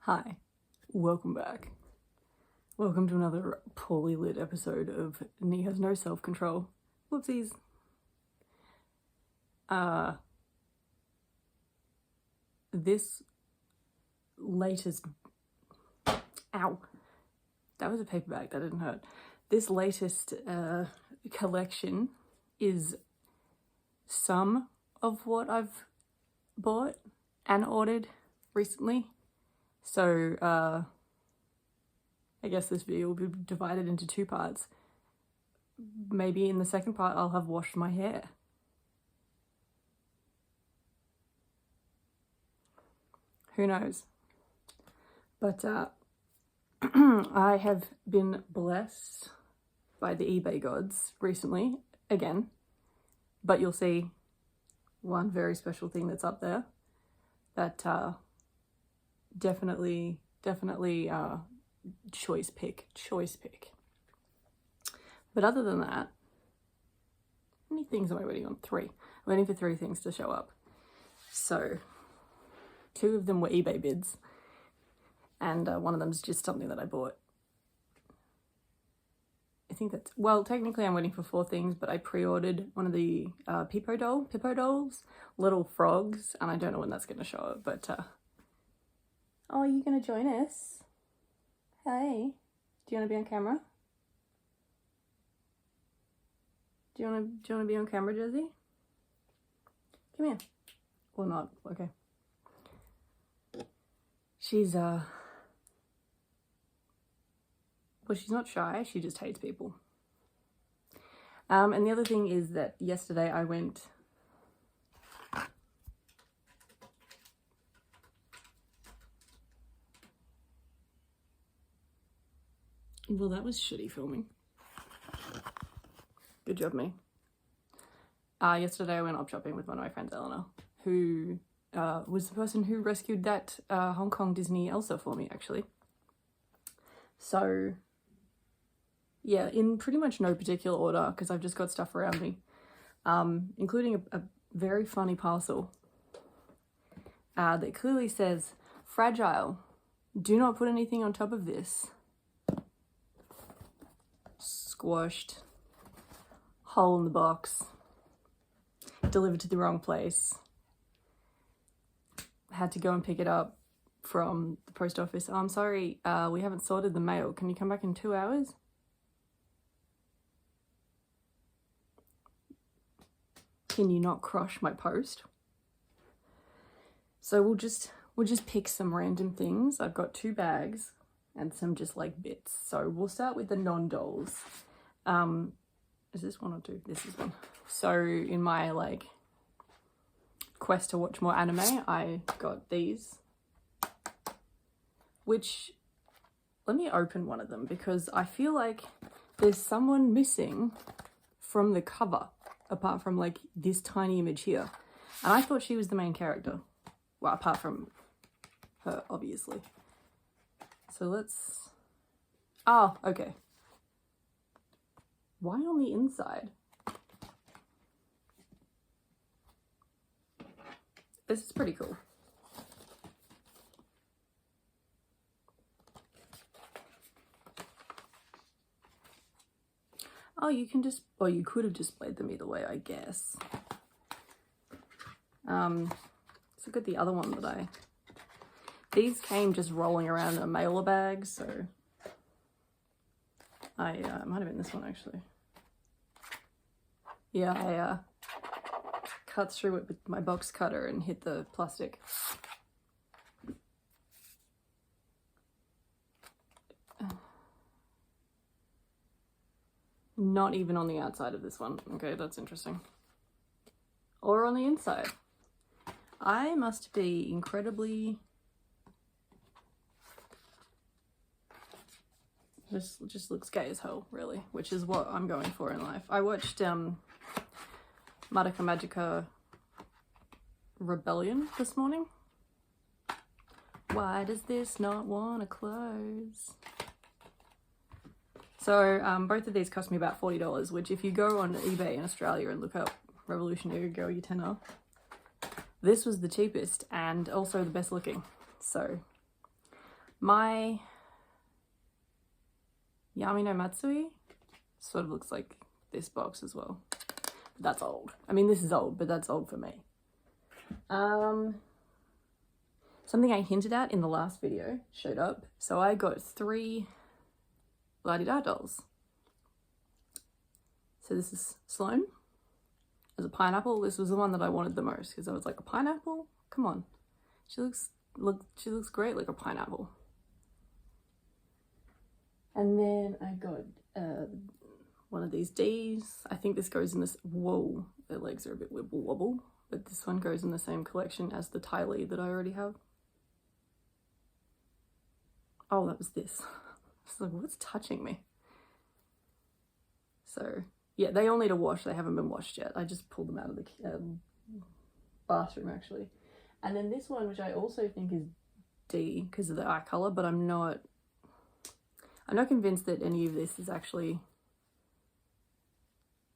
Hi, welcome back. Welcome to another poorly lit episode of Nee Has No Self-Control. Whoopsies. This latest... Ow. That was a paper bag, that didn't hurt. This latest collection is some of what I've bought and ordered recently. So, I guess this video will be divided into two parts. Maybe in the second part I'll have washed my hair. Who knows? But, I have been blessed by the eBay gods recently, again. But you'll see one very special thing that's up there that, definitely choice pick. But other than that, how many things am I waiting on? 3. I'm waiting for 3 things to show up. So 2 of them were eBay bids, and one of them's just something that I bought. I think that's, well, technically I'm waiting for 4 things, but I pre-ordered one of the Pippo dolls, little frogs, and I don't know when that's going to show up, but oh, are you going to join us? Hey, do you want to be on camera? Do you want to be on camera, Jersey? Come here. Or not, okay. She's, well, she's not shy, she just hates people. And the other thing is that yesterday I went... Well, that was shitty filming. Good job, me. Yesterday I went op shopping with one of my friends, Eleanor, who was the person who rescued that Hong Kong Disney Elsa for me, actually. So, yeah, in pretty much no particular order, because I've just got stuff around me, including a very funny parcel that clearly says, "Fragile. Do not put anything on top of this." Squashed, hole in the box, delivered to the wrong place, had to go and pick it up from the post office. Oh, I'm sorry, we haven't sorted the mail. Can you come back in 2 hours? Can you not crush my post? So we'll just pick some random things. I've got 2 bags and some just like bits. So we'll start with the non-dolls. Is this 1 or 2? This is 1. So in my like quest to watch more anime, I got these, which, let me open one of them because I feel like there's someone missing from the cover apart from like this tiny image here, and I thought she was the main character, well, apart from her, obviously. So let's, oh, okay. Why on the inside? This is pretty cool. Oh, you can just, or you could have displayed them either way, I guess. So look at the other one that these came just rolling around in a mailer bag, so it might have been this one actually. Yeah, I cut through it with my box cutter and hit the plastic. Not even on the outside of this one. Okay, that's interesting. Or on the inside. I must be incredibly... This just looks gay as hell, really, which is what I'm going for in life. I watched Madoka Magica Rebellion this morning. Why does this not want to close? So both of these cost me about $40, which if you go on eBay in Australia and look up Revolutionary Girl, your tenner, this was the cheapest and also the best looking. So My Yami no Matsui sort of looks like this box as well. But that's old. I mean, this is old, but that's old for me. Something I hinted at in the last video showed up. So I got 3 La-di-da dolls. So this is Sloane as a pineapple. This was the one that I wanted the most because I was like, a pineapple? Come on. She looks great like a pineapple. And then I got one of these D's. I think this goes in this, whoa, their legs are a bit wibble wobble, but this one goes in the same collection as the Ty Lee that I already have. Oh, that was this. I was like, what's touching me? So yeah, they all need a wash. They haven't been washed yet. I just pulled them out of the bathroom actually. And then this one, which I also think is D because of the eye color, but I'm not convinced that any of this is actually,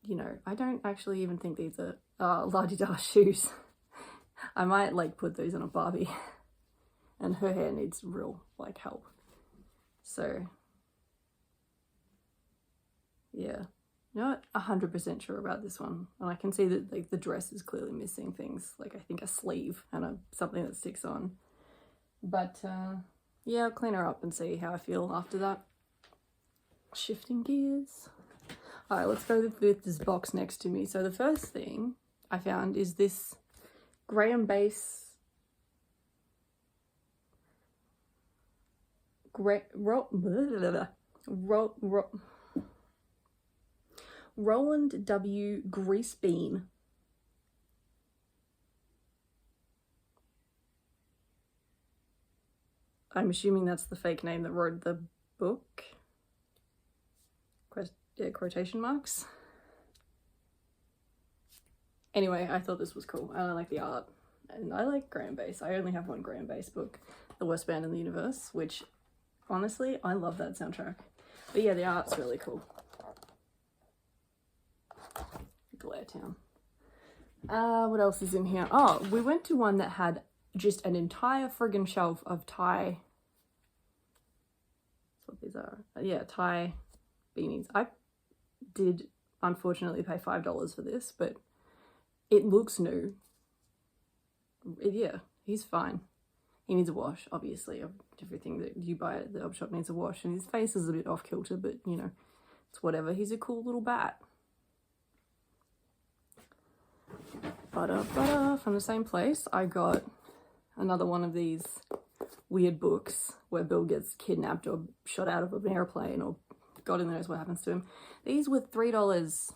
you know, I don't actually even think these are la-di-da shoes. I might like put those on a Barbie and her hair needs real like help. So yeah, not 100% sure about this one. And I can see that like the dress is clearly missing things, like I think a sleeve and something that sticks on. But yeah, I'll clean her up and see how I feel after that. Shifting gears. All right, let's go with this box next to me. So the first thing I found is this Graham base Roland W. Grease Bean. I'm assuming that's the fake name that wrote the book. Yeah, quotation marks. Anyway, I thought this was cool. I like the art. And I like Graham Base. I only have one Graham Base book, The Worst Band in the Universe, which honestly, I love that soundtrack. But yeah, the art's really cool. Glare Town. What else is in here? Oh, we went to one that had just an entire friggin' shelf of Thai. That's what these are. Yeah, Thai beanies. I did unfortunately pay $5 for this, but it looks new. Yeah, he's fine. He needs a wash, obviously. Everything that you buy at the op shop needs a wash, and his face is a bit off kilter, but you know, it's whatever. He's a cool little bat. Butter from the same place. I got another one of these weird books where Bill gets kidnapped or shot out of an airplane, or God only knows what happens to him. These were $3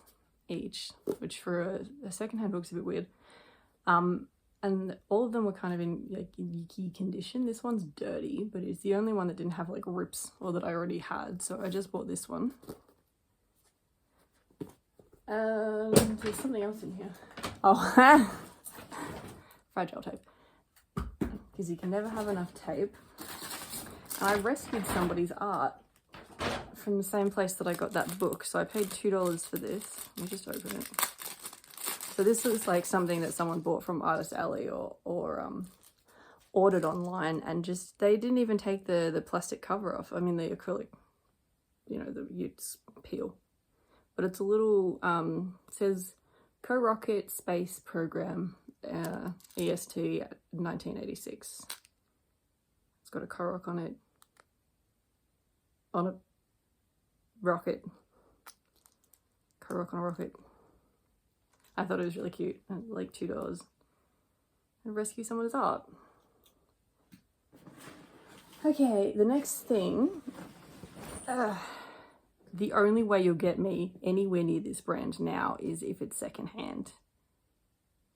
each, which for a secondhand book's a bit weird. And all of them were kind of in like yucky condition. This one's dirty, but it's the only one that didn't have like rips or that I already had, so I just bought this one. There's something else in here. Oh, fragile tape, because you can never have enough tape. And I rescued somebody's art from the same place that I got that book, so I paid $2 for this. Let me just open it. So this looks like something that someone bought from Artist Alley or ordered online, and just they didn't even take the plastic cover off. I mean the acrylic, you know, the Utes peel. But it's a little says Co-Rocket Space Program, EST 1986. It's got a co-rock on it, on a rocket, co-rock on a rocket. I thought it was really cute, like $2. And rescue someone's art. Okay, the next thing, the only way you'll get me anywhere near this brand now is if it's secondhand.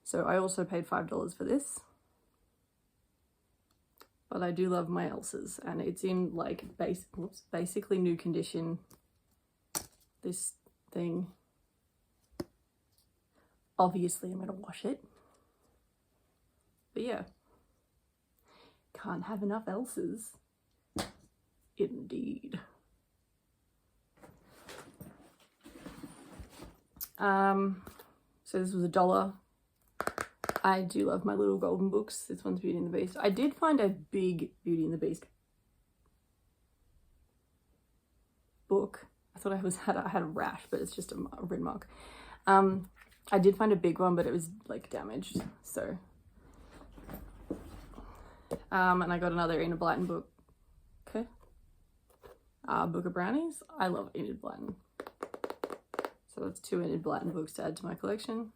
So I also paid $5 for this. But I do love my Elsa's, and it's in like basically new condition. This thing. Obviously I'm gonna wash it. But yeah. Can't have enough Elsa's. Indeed. So this was $1. I do love my little golden books. This one's Beauty and the Beast. I did find a big Beauty and the Beast book. I thought I had a rash, but it's just a red mark. I did find a big one, but it was like damaged. So, and I got another Enid Blyton book. Okay. Book of Brownies. I love Enid Blyton. So that's 2 Enid Blyton books to add to my collection.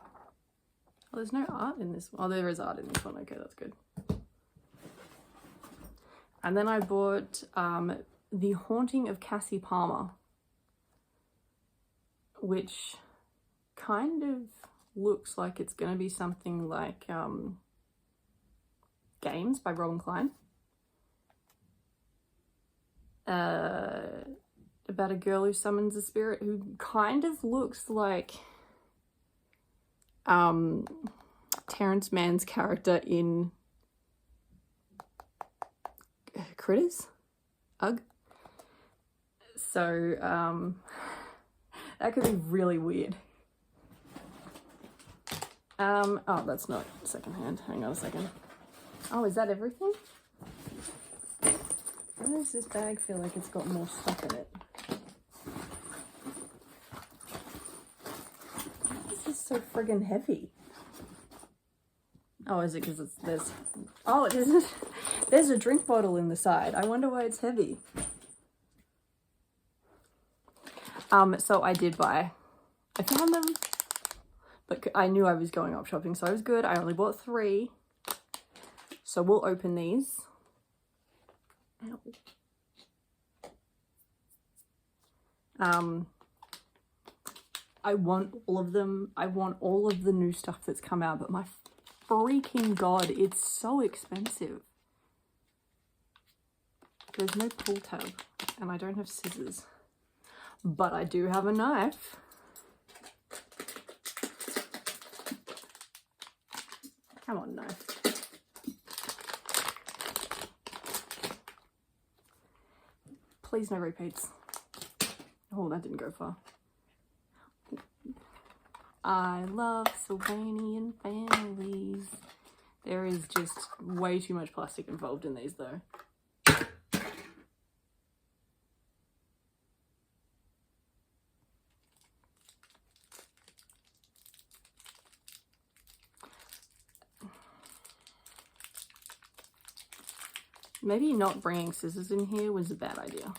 Oh, there's no art in this one. Oh, there is art in this one. Okay, that's good. And then I bought The Haunting of Cassie Palmer, which kind of looks like it's going to be something like Games by Robin Klein. About a girl who summons a spirit who kind of looks like Terrence Mann's character in Critters. Ugh. So that could be really weird. Oh, that's not secondhand. Hang on a second. Oh, is that everything? Why does this bag feel like it's got more stuff in it? This is so friggin' heavy. Oh, is it because there's a drink bottle in the side. I wonder why it's heavy. So I found them, but I knew I was going up shopping, so I was good. I only bought 3. So we'll open these. Ow. I want all of them. I want all of the new stuff that's come out, but my freaking god, it's so expensive. There's no pull tab, and I don't have scissors, but I do have a knife. Come on, knife. Please no repeats. Oh, that didn't go far. I love Sylvanian families. There is just way too much plastic involved in these though. Maybe not bringing scissors in here was a bad idea.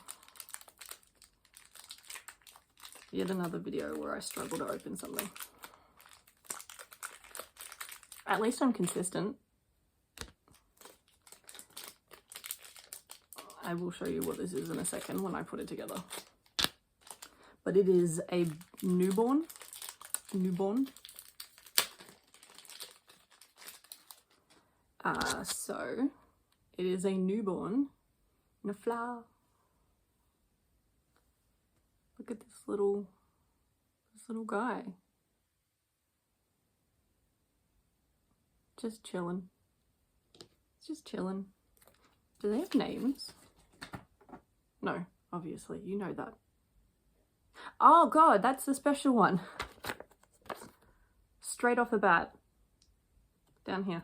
Yet another video where I struggle to open something. At least I'm consistent. I will show you what this is in a second when I put it together. But it is a newborn. So it is a newborn in a flower. Look at this little guy. Just chilling. It's just chilling. Do they have names? No, obviously, you know that. Oh god, that's the special one. Straight off the bat. Down here.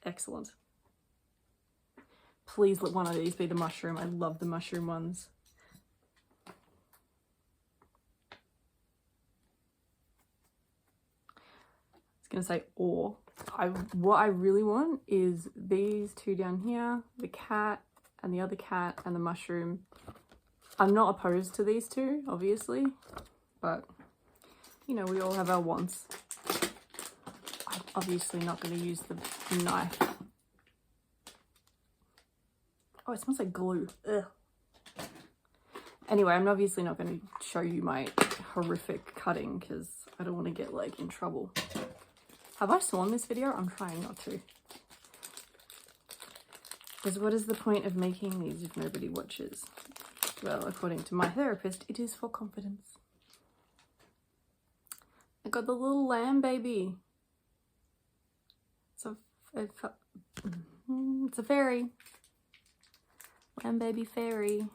Excellent. Please let one of these be the mushroom. I love the mushroom ones. I was gonna say what I really want is these 2 down here, the cat and the other cat and the mushroom. I'm not opposed to these 2, obviously, but you know, we all have our wants. I'm obviously not going to use the knife. Oh, it smells like glue. Ugh. Anyway, I'm obviously not going to show you my horrific cutting because I don't want to get like in trouble. Have I sworn this video? I'm trying not to. Because what is the point of making these if nobody watches? Well, according to my therapist, it is for confidence. I got the little lamb baby. It's a fairy. Lamb baby fairy.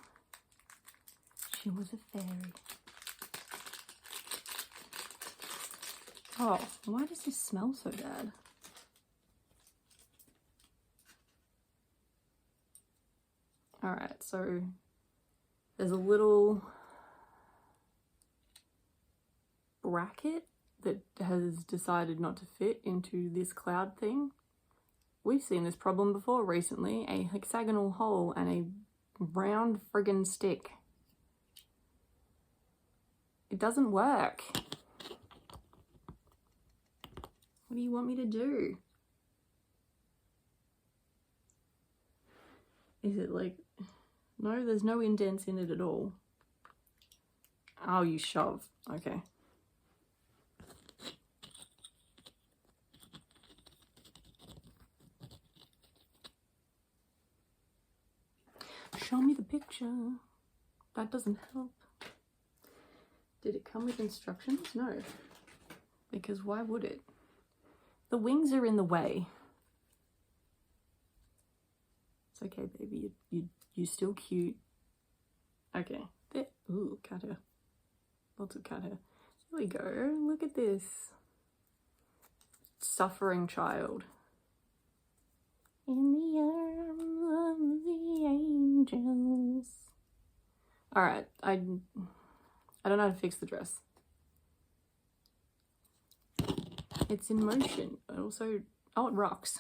She was a fairy. Oh, why does this smell so bad? Alright, so there's a little bracket that has decided not to fit into this cloud thing. We've seen this problem before recently, a hexagonal hole and a round friggin' stick. It doesn't work. What do you want me to do? Is it like, no, there's no indents in it at all. Oh, you shove. Okay. Show me the picture. That doesn't help. Did it come with instructions? No. Because why would it? The wings are in the way. It's okay, baby. You're still cute. Okay. There. Ooh, cat hair. Lots of cat hair. There we go. Look at this. Suffering child. In the arms of the angels. Alright, I don't know how to fix the dress. It's in motion. It also, oh, it rocks.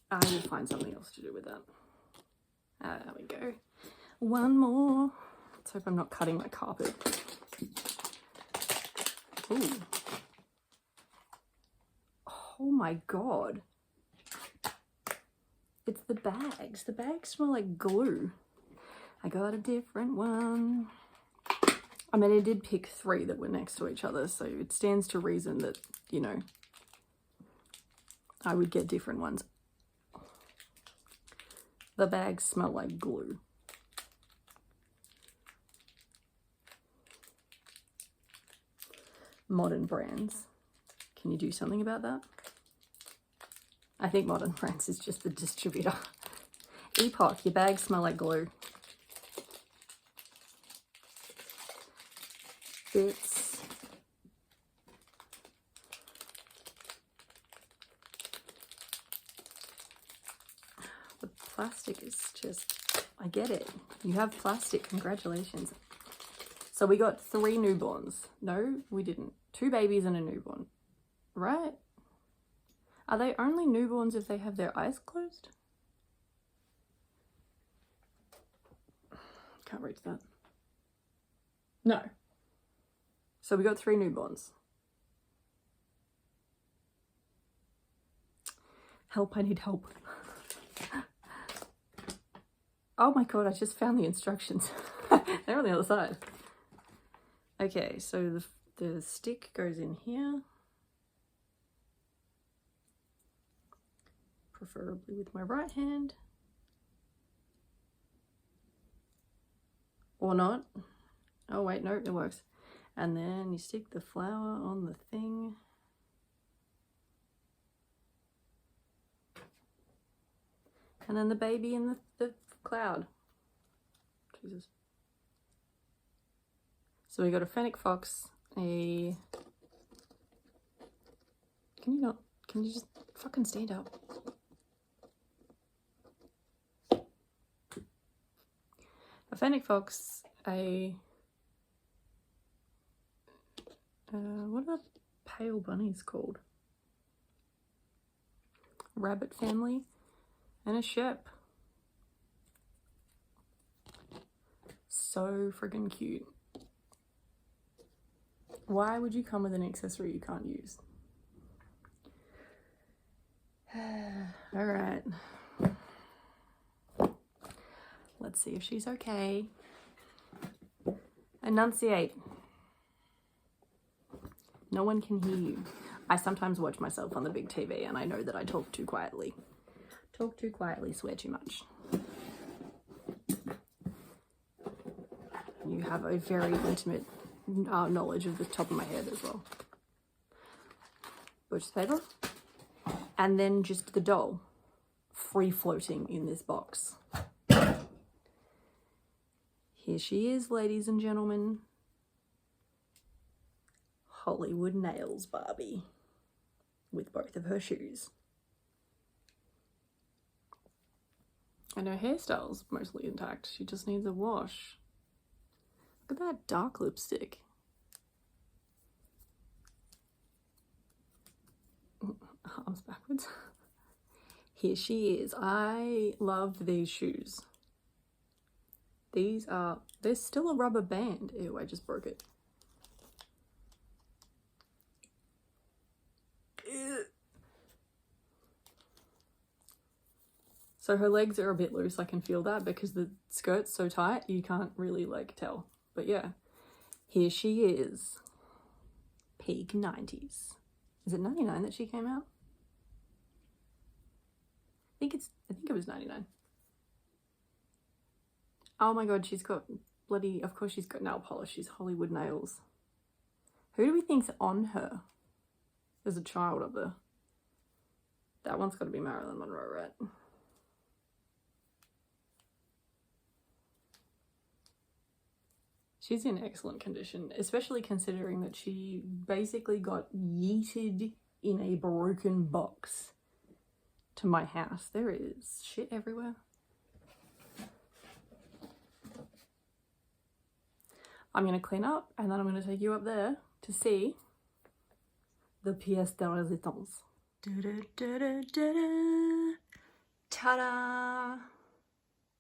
I will find something else to do with that. There we go. One more. Let's hope I'm not cutting my carpet. Ooh. Oh my god. It's the bags. The bags smell like glue. I got a different one. I mean, I did pick 3 that were next to each other, so it stands to reason that, you know, I would get different ones. The bags smell like glue. Modern Brands. Can you do something about that? I think Modern Brands is just the distributor. Epoch, your bags smell like glue. Bits. The plastic is just, I get it. You have plastic, congratulations. So we got 3 newborns. No, we didn't. 2 babies and a newborn, right? Are they only newborns if they have their eyes closed? Can't reach that. No. So we got 3 newborns. Help, I need help. Oh my god, I just found the instructions. They're on the other side. Okay, so the stick goes in here. Preferably with my right hand. Or not. Oh wait, no, it works. And then you stick the flower on the thing. And then the baby in the cloud. Jesus. So we got a fennec fox, can you just fucking stand up? A fennec fox, what are the pale bunnies called? Rabbit family, and a shep. So friggin' cute. Why would you come with an accessory you can't use? All right. Let's see if she's okay. Enunciate. No one can hear you. I sometimes watch myself on the big TV and I know that I talk too quietly. Talk too quietly, swear too much. You have a very intimate knowledge of the top of my head as well. Butcher's paper. And then just the doll free floating in this box. Here she is, ladies and gentlemen. Hollywood nails Barbie with both of her shoes. And her hairstyle's mostly intact. She just needs a wash. Look at that dark lipstick. Arms backwards. Here she is. I love these shoes. There's still a rubber band. Ew, I just broke it. Ew. So her legs are a bit loose, I can feel that, because the skirt's so tight, you can't really, like, tell. But yeah, here she is. Peak 90s. Is it 99 that she came out? I think it was 99. Oh my god, she's got bloody, of course she's got nail polish. She's Hollywood nails. Who do we think's on her? There's a child up there. That one's got to be Marilyn Monroe, right? She's in excellent condition, especially considering that she basically got yeeted in a broken box to my house. There is shit everywhere. I'm going to clean up and then I'm going to take you up there to see the pièce de résistance. Ta-da!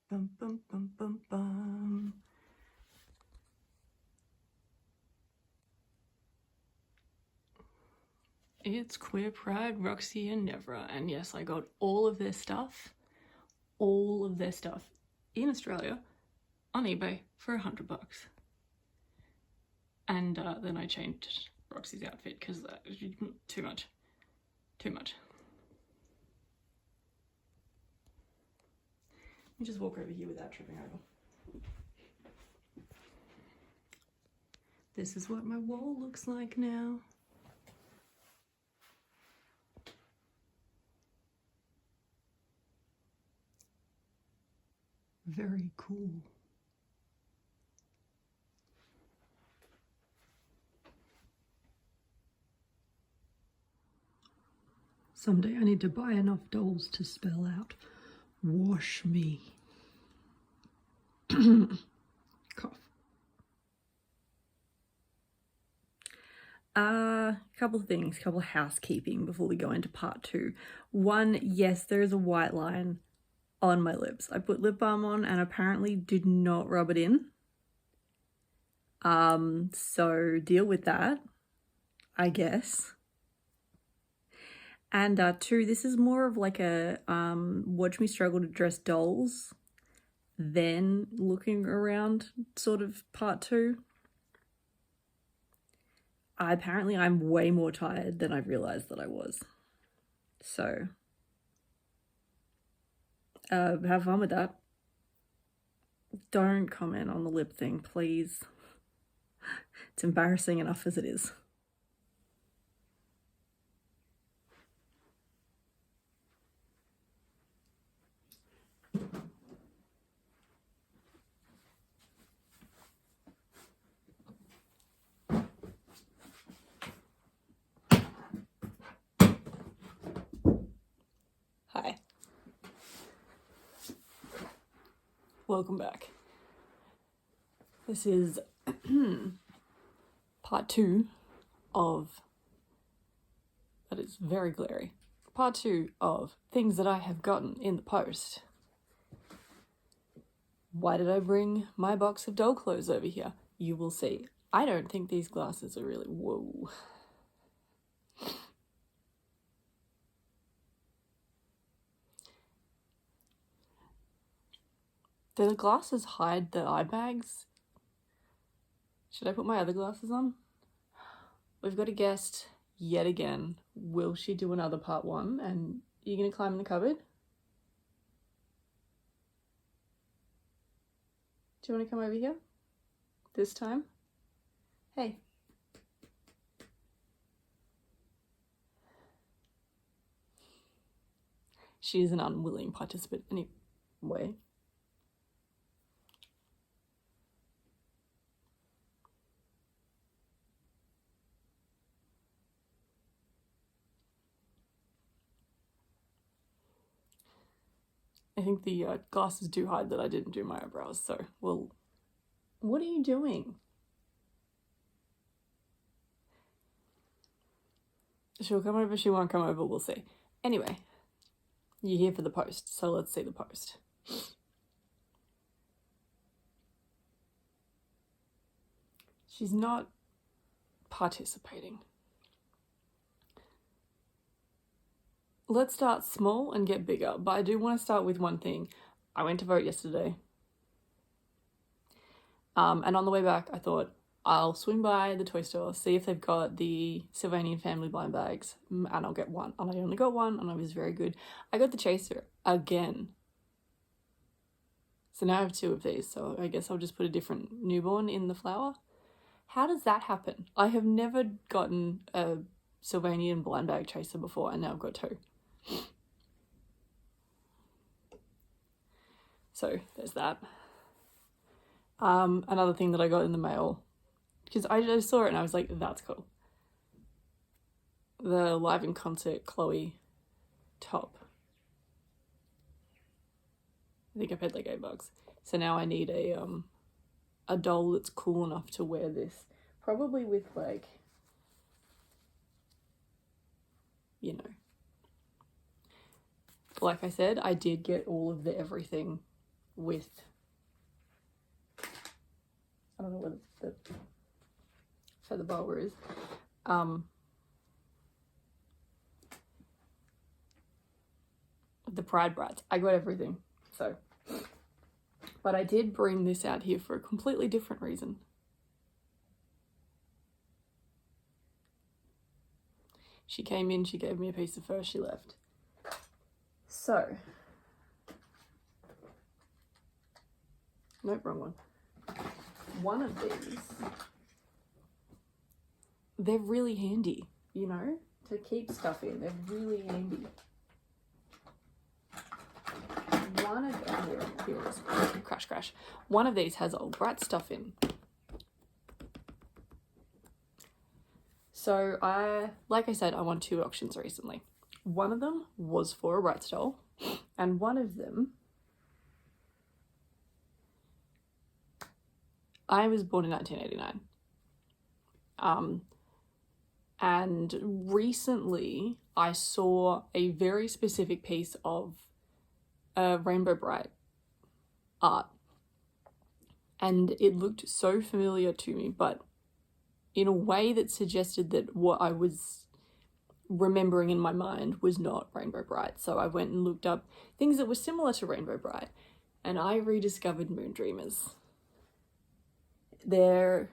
Bum, bum, bum, bum, bum. It's Queer Pride, Roxie and Nevra, and yes, I got all of their stuff in Australia on eBay for $100. And then I changed Roxie's outfit because too much. Let me just walk over here without tripping over. This is what my wall looks like now. Very cool. Someday I need to buy enough dolls to spell out, wash me. Cough. Couple of things, couple of housekeeping before we go into part 2. One, yes, there is a white line on my lips. I put lip balm on and apparently did not rub it in. So deal with that, I guess. And 2, this is more of like a watch me struggle to dress dolls then looking around sort of part 2. Apparently I'm way more tired than I realized that I was. So have fun with that. Don't comment on the lip thing, please. It's embarrassing enough as it is. Hi. Welcome back. This is part 2 of, that is very glary, part 2 of things that I have gotten in the post. Why did I bring my box of doll clothes over here? You will see. I don't think these glasses are really, whoa. Do the glasses hide the eye bags? Should I put my other glasses on? We've got a guest yet again. Will she do another part 1? And are you going to climb in the cupboard? Do you want to come over here? This time? Hey. She is an unwilling participant anyway. I think the glasses do hide that I didn't do my eyebrows, so, well, what are you doing? She'll come over, she won't come over, we'll see. Anyway, you're here for the post, so let's see the post. She's not participating. Let's start small and get bigger, but I do want to start with one thing. I went to vote yesterday. And on the way back, I thought I'll swing by the toy store, see if they've got the Sylvanian family blind bags, and I'll get one. And I only got one, and I was very good. I got the chaser again. So now I have 2 of these, so I guess I'll just put a different newborn in the flower. How does that happen? I have never gotten a Sylvanian blind bag chaser before, and now I've got 2. So there's that. Another thing that I got in the mail, because I just saw it and I was like, that's cool. The live in concert Chloe top. I think I paid like $8. So now I need a doll that's cool enough to wear this. Probably with like, you know. Like I said, I did get all of the everything with, I don't know what the feather boa is. The Pride Bratz. I got everything, so. But I did bring this out here for a completely different reason. She came in, she gave me a piece of fur, she left. So. Nope, wrong one. One of these, they're really handy, you know, to keep stuff in. They're really handy. One of them, here it is, crash. One of these has old Bratz stuff in. So like I said, I won 2 auctions recently. One of them was for a Bratz doll, and one of them, I was born in 1989. And recently I saw a very specific piece of Rainbow Bright art. And it looked so familiar to me, but in a way that suggested that what I was remembering in my mind was not Rainbow Bright. So I went and looked up things that were similar to Rainbow Bright, and I rediscovered Moondreamers. Their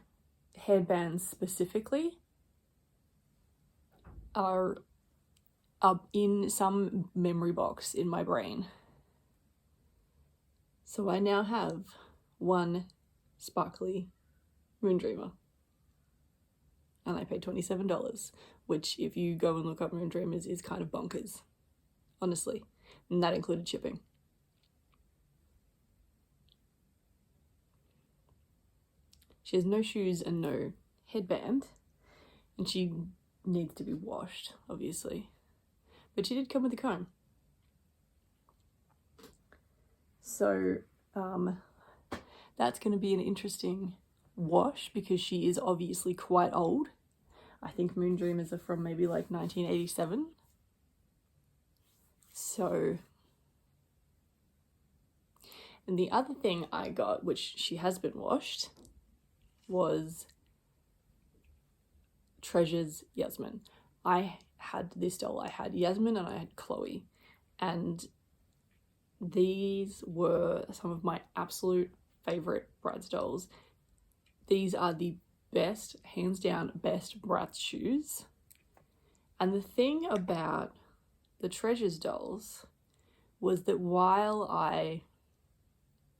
headbands specifically are up in some memory box in my brain. So I now have one sparkly Moondreamer. And I paid $27, which if you go and look up Moondreamers is kind of bonkers, honestly. And that included shipping. She has no shoes and no headband, and she needs to be washed, obviously. But she did come with a comb. So, that's going to be an interesting wash because she is obviously quite old. I think Moondreamers are from maybe like 1987. So, and the other thing I got, which she has been washed, was Treasure's Yasmin. I had this doll. I had Yasmin and I had Chloe, and these were some of my absolute favorite Bratz dolls. These are the best, hands down, best Bratz shoes. And the thing about the Treasures dolls was that while I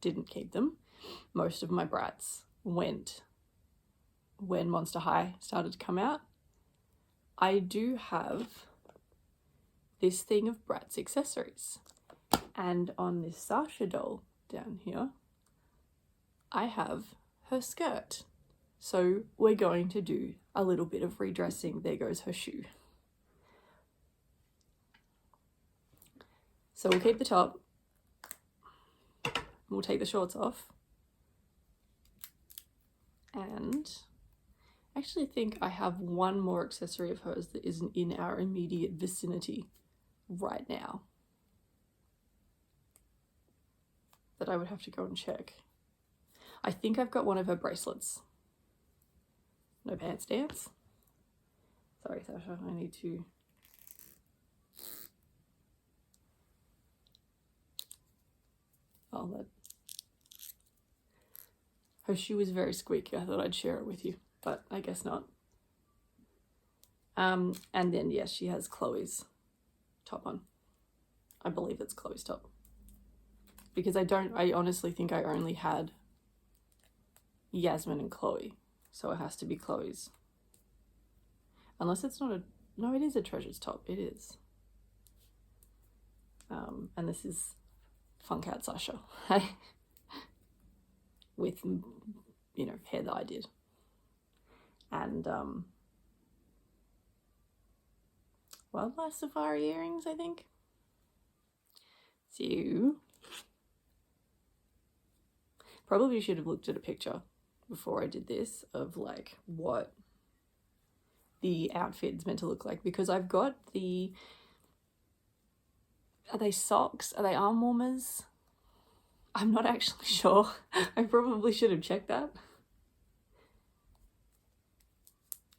didn't keep them, most of my Bratz went when Monster High started to come out. I do have this thing of Bratz accessories. And on this Sasha doll down here, I have her skirt. So we're going to do a little bit of redressing. There goes her shoe. So we'll keep the top. We'll take the shorts off. And I actually think I have one more accessory of hers that isn't in our immediate vicinity right now that I would have to go and check. I think I've got one of her bracelets. No pants dance. Sorry, Sasha, I need to... Oh, that... Her shoe is very squeaky. I thought I'd share it with you, but I guess not. And then, yes, she has Chloe's top on. I believe it's Chloe's top. Because I honestly think I only had Yasmin and Chloe. So it has to be Chloe's. Unless it's not a... No, it is a Treasure's top. It is. And this is Funk Out Sasha. With, you know, hair that I did. And, Wildlife Safari earrings, I think. So... Probably should have looked at a picture before I did this of like what the outfit's meant to look like, because I've got the... Are they socks? Are they arm warmers? I'm not actually sure. I probably should have checked that.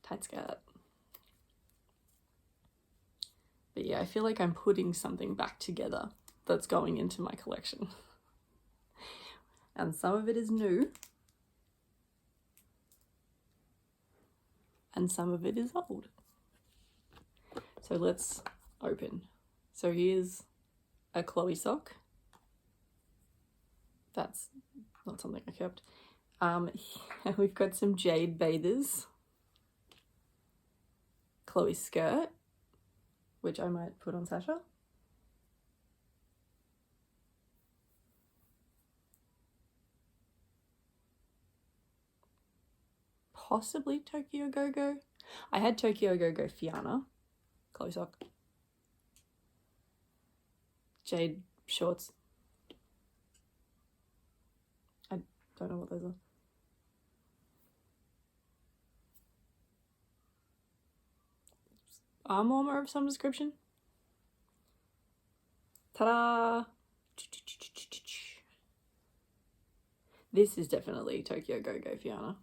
Tight skirt. But yeah, I feel like I'm putting something back together that's going into my collection. And some of it is new. And some of it is old. So let's open. So here's a Chloe sock. That's not something I kept. We've got some Jade bathers. Chloe skirt, which I might put on Sasha. Possibly Tokyo Go-Go. I had Tokyo Go-Go Fiona. Chloe sock. Jade shorts. I don't know what those are. Arm warmer of some description. Ta-da! This is definitely Tokyo Go-Go Fiona.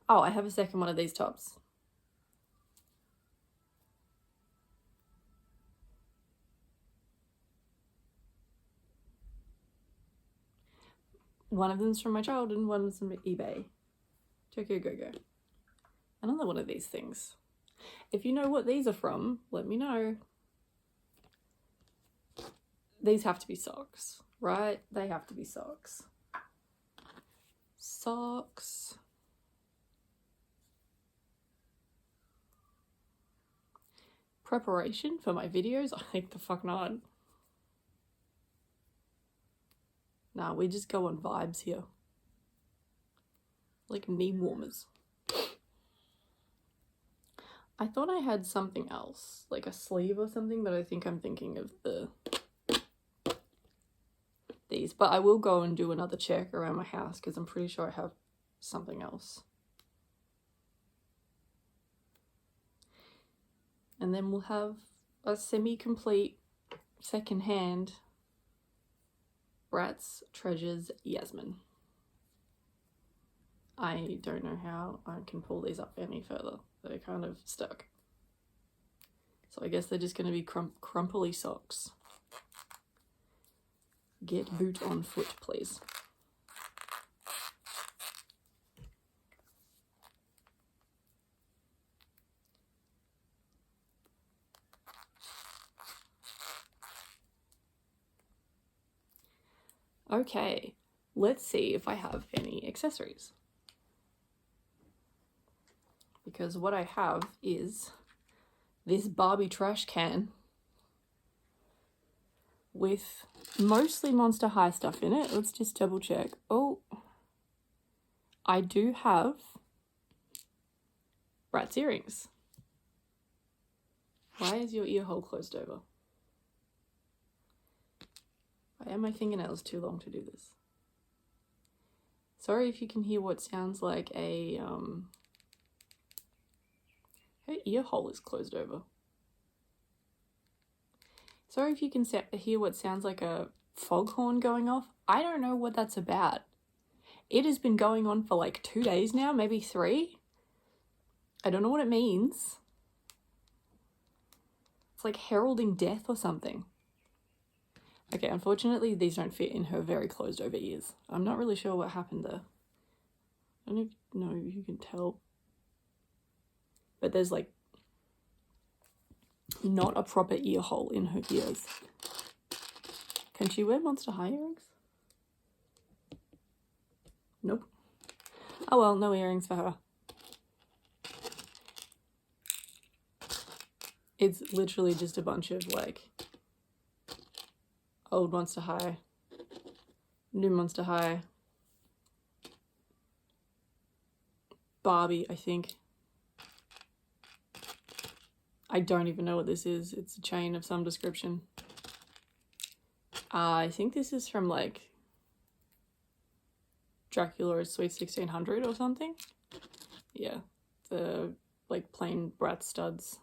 Oh, I have a second one of these tops. One of them's from my childhood and one's from eBay. Tokyo Go-Go. Another one of these things. If you know what these are from, let me know. These have to be socks, right? They have to be socks. Socks. Preparation for my videos? I think the fuck not. Nah, we just go on vibes here. Like knee warmers. I thought I had something else, like a sleeve or something, but I think I'm thinking of these. But I will go and do another check around my house because I'm pretty sure I have something else. And then we'll have a semi-complete secondhand Bratz Treasures Yasmin. I don't know how I can pull these up any further. They're kind of stuck. So I guess they're just going to be crumply socks. Get boot on foot, please. Okay, let's see if I have any accessories. Because what I have is this Barbie trash can with mostly Monster High stuff in it. Let's just double check. Oh, I do have Bratz earrings. Why is your ear hole closed over? Why are my fingernails too long to do this? Sorry if you can hear what sounds like a, her ear hole is closed over. Sorry if you can hear what sounds like a foghorn going off. I don't know what that's about. It has been going on for like 2 days now, maybe 3. I don't know what it means. It's like heralding death or something. Okay, unfortunately these don't fit in her very closed over ears. I'm not really sure what happened there. I don't even know if you can tell. But there's like not a proper ear hole in her ears. Can she wear Monster High earrings? Nope. Oh well, no earrings for her. It's literally just a bunch of like old Monster High, new Monster High, Barbie, I think. I don't even know what this is. It's a chain of some description. I think this is from like Dracula's Sweet 1600 or something. Yeah, the like plain Bratz studs.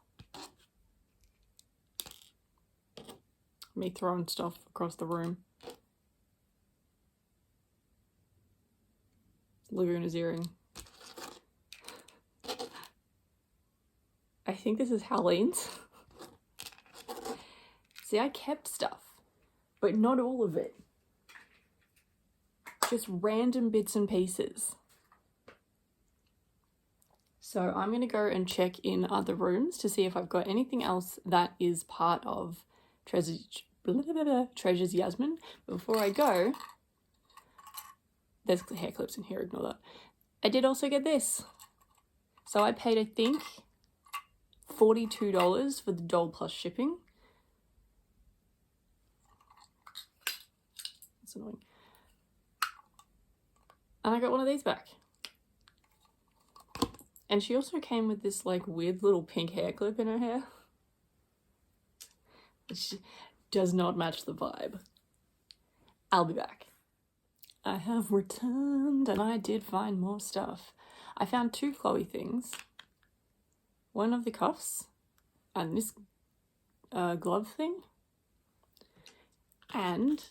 Me throwing stuff across the room. Laguna's earring. I think this is Halloween's. See, I kept stuff, but not all of it. Just random bits and pieces. So I'm going to go and check in other rooms to see if I've got anything else that is part of Treasures Yasmin. But before I go, there's hair clips in here, ignore that. I did also get this. So I paid, I think, $42 for the doll plus shipping. That's annoying. And I got one of these back. And she also came with this like weird little pink hair clip in her hair. Which does not match the vibe. I'll be back. I have returned and I did find more stuff. I found 2 Chloe things. One of the cuffs and this glove thing. And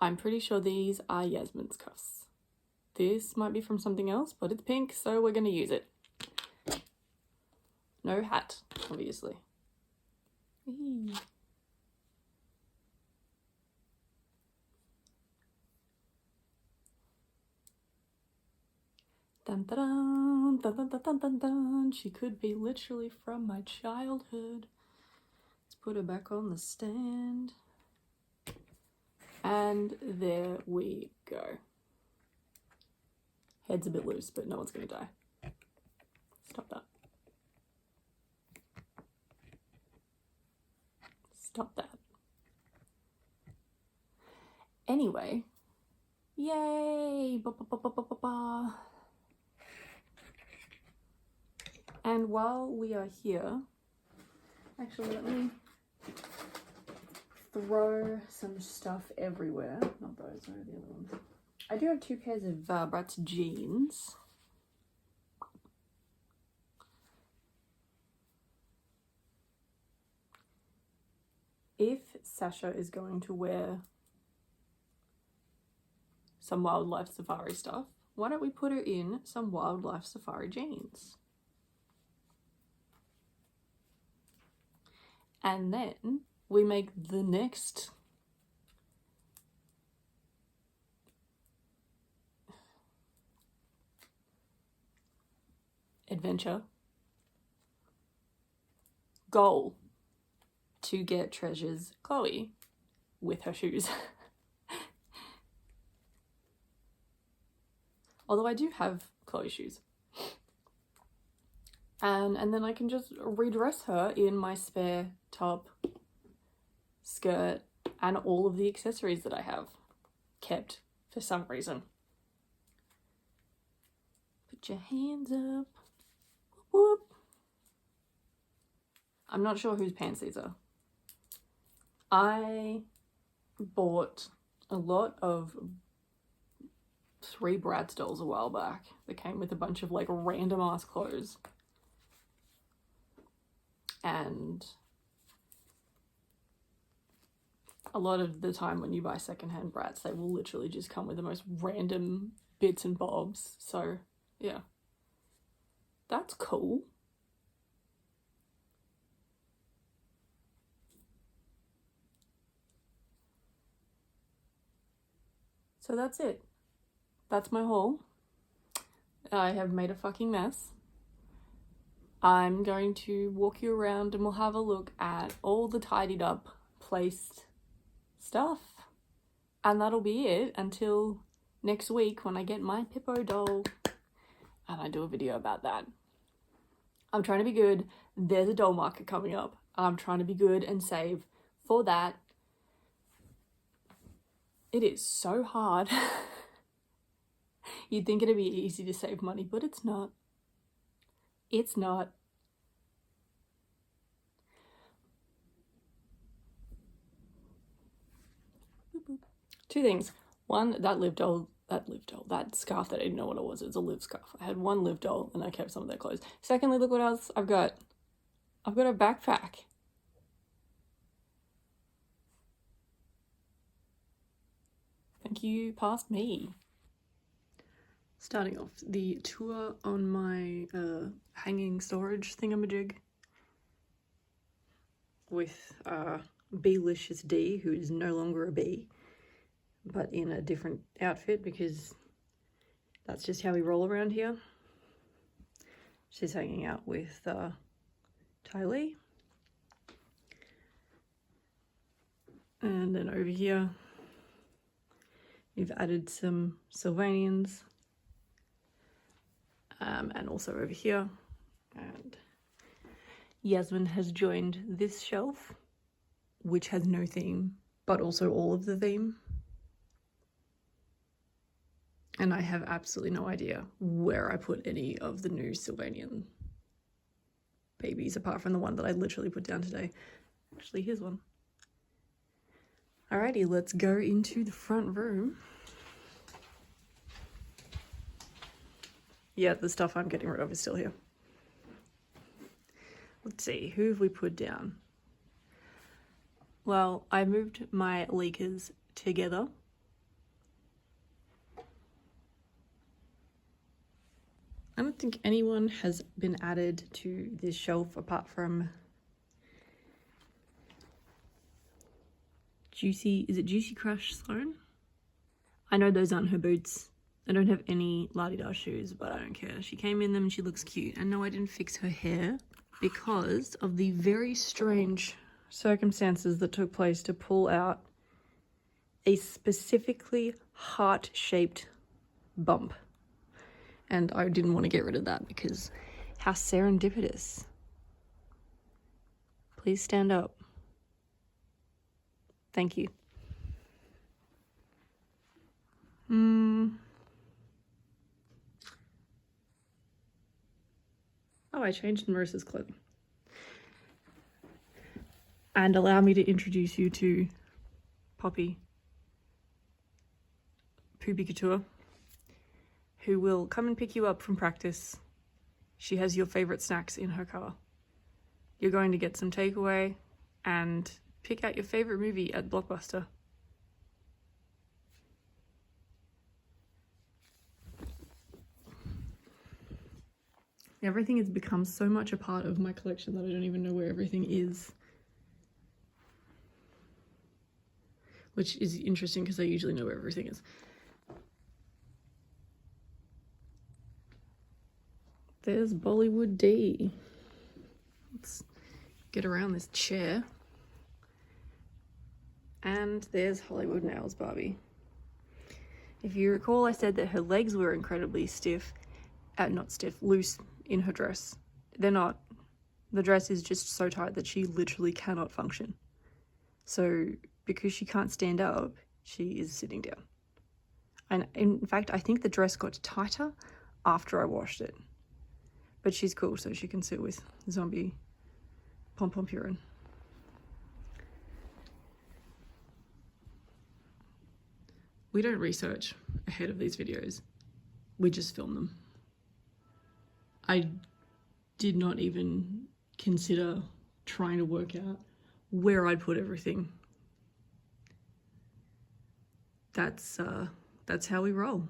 I'm pretty sure these are Yasmin's cuffs. This might be from something else, but it's pink, so we're going to use it. No hat, obviously. Eee. Dun, dun, dun, dun, dun, dun, dun, dun. She could be literally from my childhood. Let's put her back on the stand. And there we go. Head's a bit loose, but no one's gonna die. Stop that. Stop that. Anyway. Yay! Ba, ba, ba, ba, ba, ba, ba. And while we are here, actually let me throw some stuff everywhere. Not those, no, the other ones. I do have 2 pairs of Bratz jeans. If Sasha is going to wear some wildlife safari stuff, why don't we put her in some wildlife safari jeans? And then we make the next adventure goal to get Treasures Chloe with her shoes. Although I do have Chloe shoes. And then I can just redress her in my spare top, skirt, and all of the accessories that I have kept for some reason. Put your hands up. Whoop, whoop. I'm not sure whose pants these are. I bought a lot of 3 Bratz dolls a while back that came with a bunch of like random ass clothes. And a lot of the time when you buy secondhand Bratz, they will literally just come with the most random bits and bobs. So yeah, that's cool. So that's it. That's my haul. I have made a fucking mess. I'm going to walk you around and we'll have a look at all the tidied up, placed stuff. And that'll be it until next week when I get my Pippo doll and I do a video about that. I'm trying to be good. There's a doll market coming up. I'm trying to be good and save for that. It is so hard. You'd think it'd be easy to save money, but it's not. It's not. Two things. One, that scarf that I didn't know what it was. It was a Liv scarf. I had one Liv doll and I kept some of their clothes. Secondly, look what else I've got. I've got a backpack. Thank you, past me. Starting off the tour on my hanging storage thingamajig with Bee-licious Dee, who is no longer a bee, but in a different outfit because that's just how we roll around here. She's hanging out with Tylee. And then over here, we've added some Sylvanians. And also over here. And Yasmin has joined this shelf, which has no theme, but also all of the theme. And I have absolutely no idea where I put any of the new Sylvanian babies, apart from the one that I literally put down today. Actually, here's one. Alrighty, let's go into the front room. Yeah, the stuff I'm getting rid of is still here. Let's see, who have we put down? Well, I moved my leakers together. I don't think anyone has been added to this shelf apart from Juicy, is it Juicy Crush Sloane? I know those aren't her boots. I don't have any la-di-da shoes, but I don't care. She came in them and she looks cute. And no, I didn't fix her hair because of the very strange circumstances that took place to pull out a specifically heart-shaped bump. And I didn't want to get rid of that because how serendipitous. Please stand up. Thank you. Oh, I changed Marissa's clothing. And allow me to introduce you to Poppy Poopy Couture, who will come and pick you up from practice. She has your favorite snacks in her car. You're going to get some takeaway and pick out your favorite movie at Blockbuster. Everything has become so much a part of my collection that I don't even know where everything is. Which is interesting because I usually know where everything is. There's Bollywood Dee. Let's get around this chair. And there's Hollywood Nails Barbie. If you recall, I said that her legs were incredibly stiff. Not stiff, loose in her dress. They're not. The dress is just so tight that she literally cannot function. So, because she can't stand up, she is sitting down. And in fact, I think the dress got tighter after I washed it. But she's cool, so she can sit with zombie pom-pom Purin. We don't research ahead of these videos. We just film them. I did not even consider trying to work out where I'd put everything. That's how we roll.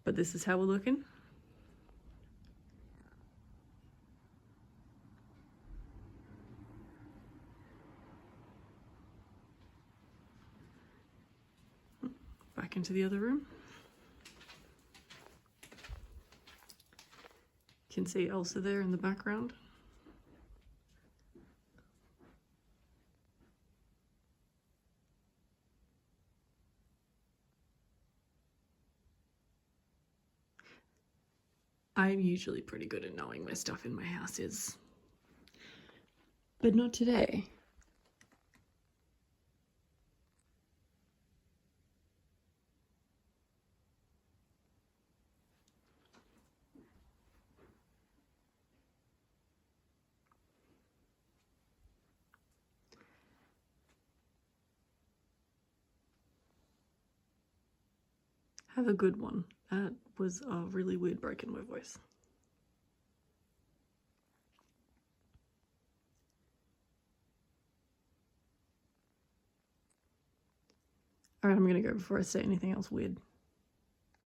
But this is how we're looking. Back into the other room. You can see Elsa there in the background. I'm usually pretty good at knowing where stuff in my house is, but not today. Have a good one. That was a really weird break in my voice. Alright, I'm gonna go before I say anything else weird.